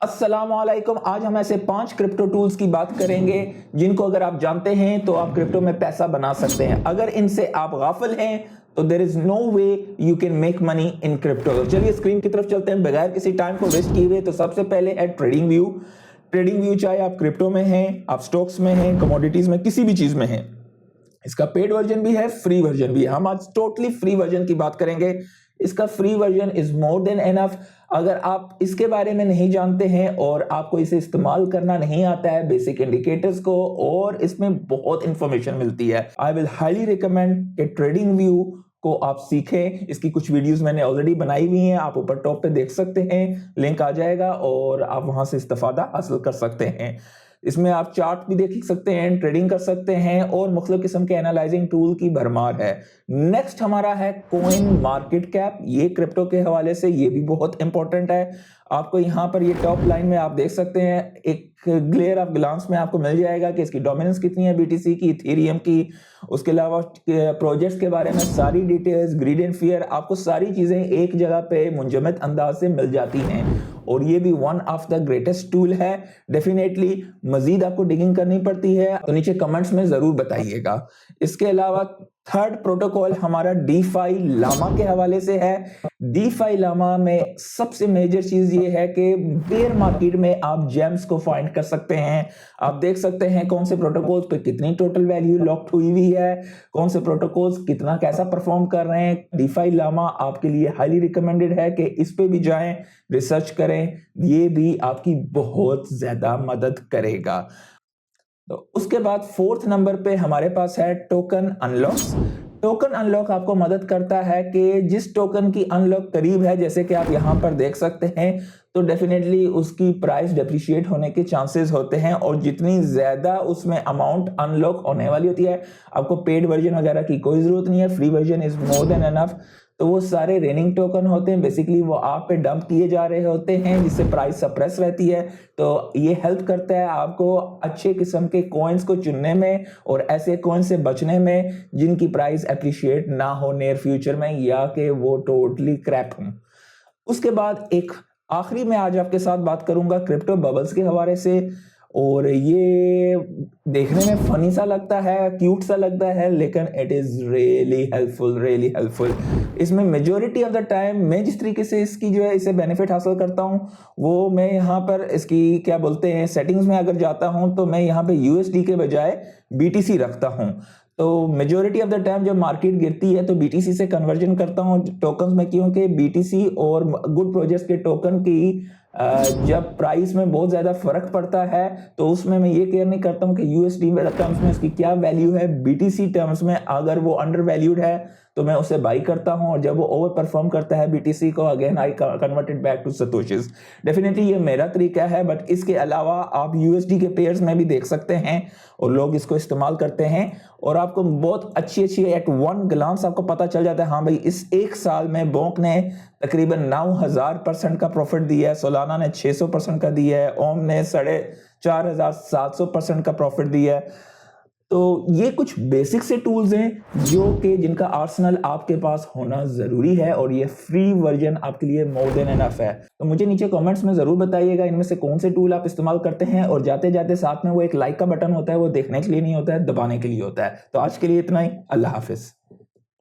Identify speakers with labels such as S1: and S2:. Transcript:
S1: अस्सलाम वालेकुम। आज हम ऐसे 5 क्रिप्टो टूल्स की बात करेंगे जिनको अगर आप जानते हैं तो आप क्रिप्टो में पैसा बना सकते हैं। अगर इनसे आप गाफिल हैं तो there is no way you can make money in crypto. तो चलिए स्क्रीन की तरफ चलते हैं बगैर किसी टाइम को वेस्ट किए हुए। तो सबसे पहले है ट्रेडिंग व्यू। ट्रेडिंग व्यू चाहे आप क्रिप्टो में हैं, आप स्टॉक्स में हैं, कमोडिटीज में, किसी भी चीज में हैं। इसका पेड वर्जन भी है, फ्री वर्जन भी है। हम आज टोटली फ्री वर्जन की बात करेंगे। इसका free version is more than enough. अगर आप इसके बारे में नहीं जानते हैं और आपको इसे इस्तेमाल करना नहीं आता है, बेसिक इंडिकेटर्स को, और इसमें बहुत इंफॉर्मेशन मिलती है, आई विल हाईली रिकमेंड कि ट्रेडिंग व्यू को आप सीखें। इसकी कुछ वीडियोस मैंने ऑलरेडी बनाई हुई हैं, आप ऊपर टॉप पे देख सकते हैं, लिंक आ जाएगा और आप वहां से इस्तेफादा हासिल कर सकते हैं। इसमें आप चार्ट भी देख सकते हैं, ट्रेडिंग कर सकते हैं और मुख्तलिफ किस्म के एनालाइजिंग टूल की भरमार है। नेक्स्ट हमारा है कॉइन मार्केट कैप। ये क्रिप्टो के हवाले से ये भी बहुत इंपॉर्टेंट है। आपको यहाँ पर ये टॉप लाइन में आप देख सकते हैं, एक ग्लेयर ऑफ ग्लांस में आपको मिल जाएगा कि इसकी डोमिनेंस कितनी है बीटीसी की, इथेरियम की, उसके अलावा प्रोजेक्ट्स के बारे में सारी डिटेल्स, ग्रीड एंड फियर, आपको सारी चीजें एक जगह पे मुंजमद अंदाज से मिल जाती हैं और ये भी one of the greatest tool है। डेफिनेटली मजीद आपको डिगिंग करनी पड़ती है तो नीचे कमेंट्स में जरूर बताइएगा। इसके अलावा थर्ड प्रोटोकॉल हमारा डीफाई लामा के हवाले से है। डीफाई लामा में सबसे मेजर चीज ये है कि बेयर मार्केट में आप जेम्स को फाइंड कर सकते हैं। आप देख सकते हैं कौन से प्रोटोकॉल्स पे कितनी टोटल वैल्यू लॉक्ड हुई हुई है, कौन से प्रोटोकॉल्स कितना कैसा परफॉर्म कर रहे हैं। डीफाई लामा आपके लिए हाईली रिकमेंडेड है कि इस पे भी जाएं, रिसर्च करें, ये भी आपकी बहुत ज्यादा मदद करेगा। तो उसके बाद फोर्थ नंबर पे हमारे पास है टोकन अनलॉक। टोकन अनलॉक आपको मदद करता है कि जिस टोकन की अनलॉक करीब है, जैसे कि आप यहां पर देख सकते हैं, तो डेफिनेटली उसकी प्राइस डेप्रिशिएट होने के चांसेस होते हैं और जितनी ज्यादा उसमें अमाउंट अनलॉक होने वाली होती है, आपको पेड वर्जन वगैरह की कोई जरूरत नहीं है, free version is more than enough. तो वो सारे रेनिंग टोकन होते हैं, बेसिकली वो आप पे डंप किए जा रहे होते हैं जिससे प्राइस सप्रेस रहती है। तो ये हेल्प करता है आपको अच्छे किस्म के कॉइन्स को चुनने में और ऐसे कॉइन से बचने में जिनकी प्राइस एप्रिशिएट ना हो नियर फ्यूचर में या कि वो टोटली क्रैप हो। उसके बाद एक आखिरी में आज आपके साथ बात करूंगा क्रिप्टो बबल्स के हवाले से, और ये देखने में फनी सा लगता है, क्यूट सा लगता है, लेकिन it is really helpful, really helpful. इसमें मेजॉरिटी ऑफ द टाइम मैं जिस तरीके से इसकी जो है इसे बेनिफिट हासिल करता हूं, वो मैं यहाँ पर इसकी क्या बोलते हैं सेटिंग्स में अगर जाता हूं तो मैं यहाँ पे यूएसडी के बजाय बीटीसी रखता हूं। तो मेजॉरिटी ऑफ द टाइम जब मार्केट गिरती है तो बीटीसी से कन्वर्जन करता हूं टोकन्स में, क्योंकि बीटीसी और गुड प्रोजेक्ट्स के टोकन की जब प्राइस में बहुत ज्यादा फर्क पड़ता है तो उसमें मैं ये केयर नहीं करता हूं कि यूएसडी टर्म्स में इसकी क्या वैल्यू है, बीटीसी टर्म्स में अगर वो अंडर वैल्यूड है तो मैं उसे बाई करता हूं और जब वो ओवर परफॉर्म करता है बीटीसी को, again I converted back to satoshis. Definitely ये मेरा तरीका है, बट इसके अलावा आप यूएसडी के पेयर्स में भी देख सकते हैं और लोग इसको इस्तेमाल करते हैं और आपको बहुत अच्छी एट वन ग्लांस आपको पता चल जाता है, हाँ भाई इस एक साल में बोंक ने तकरीबन 9000% का प्रॉफिट दिया है, सोलाना ने 600% का दिया है, ओम ने 4700% का प्रॉफिट दिया है। तो ये कुछ बेसिक से टूल्स हैं जो कि जिनका आर्सेनल आपके पास होना जरूरी है और ये फ्री वर्जन आपके लिए मोर देन एनफ है। तो मुझे नीचे कमेंट्स में जरूर बताइएगा इनमें से कौन से टूल आप इस्तेमाल करते हैं, और जाते जाते साथ में वो एक लाइक का बटन होता है, वो देखने के लिए नहीं होता है, दबाने के लिए होता है। तो आज के लिए इतना ही, अल्लाह हाफिज।